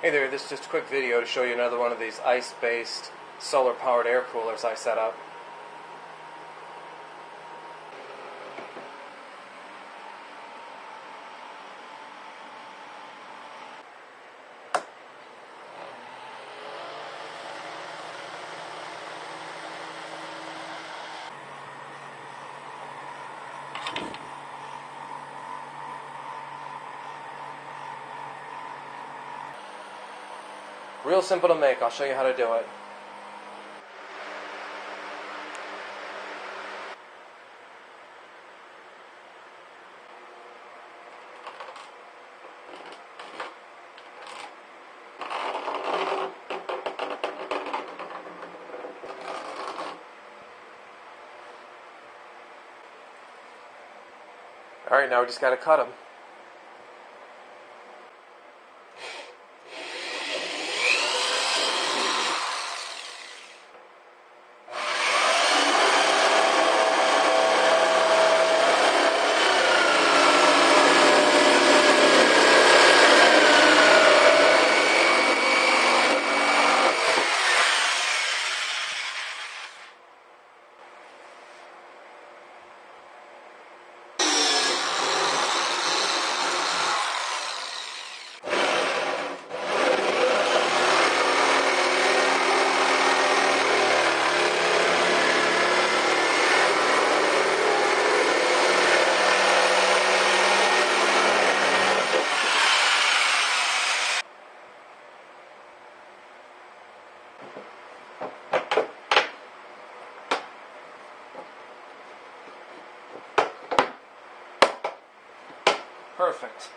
Hey there, this is just a quick video to show you another one of these ice-based solar-powered air coolers I set up. Real simple to make, I'll show you how to do it. Alright, now we just gotta cut them. Perfect.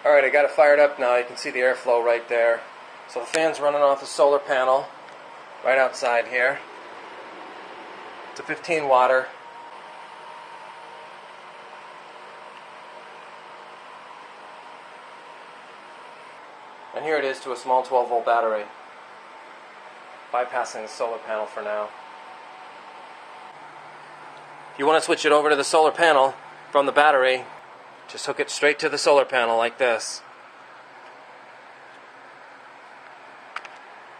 Alright, I got it fired up now. You can see the airflow right there. So the fan's running off the solar panel right outside here. It's a 15 watter. And here it is to a small 12 volt battery, bypassing the solar panel for now. If you want to switch it over to the solar panel from the battery, just hook it straight to the solar panel like this.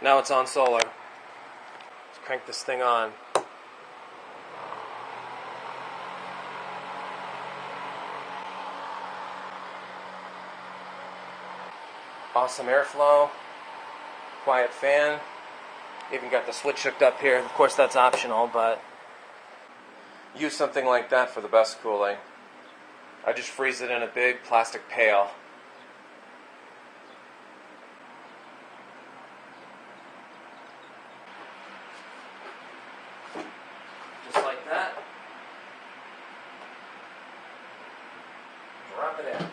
Now it's on solar. Let's crank this thing on. Awesome airflow, quiet fan. Even got the switch hooked up here. Of course that's optional, but use something like that for the best cooling. I just freeze it in a big plastic pail. Just like that. Drop it in.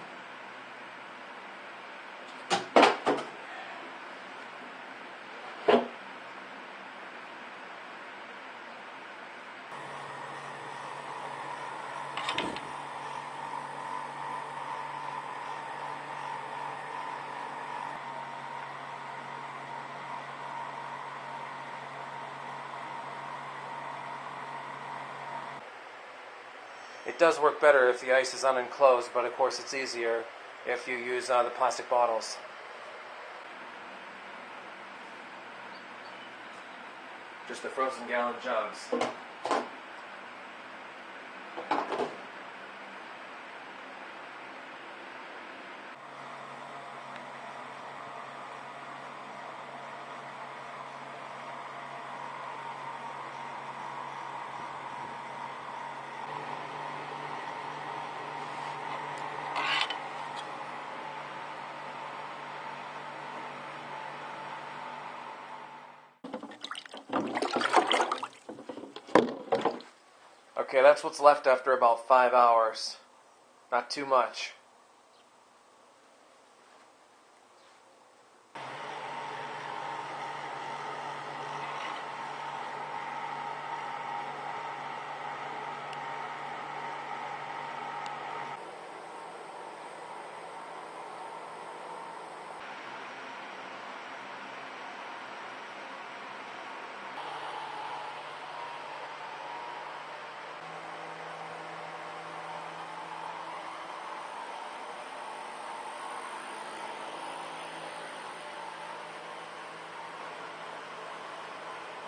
It does work better if the ice is unenclosed, but of course it's easier if you use the plastic bottles. Just the frozen gallon jugs. Okay, that's what's left after about 5 hours. Not too much.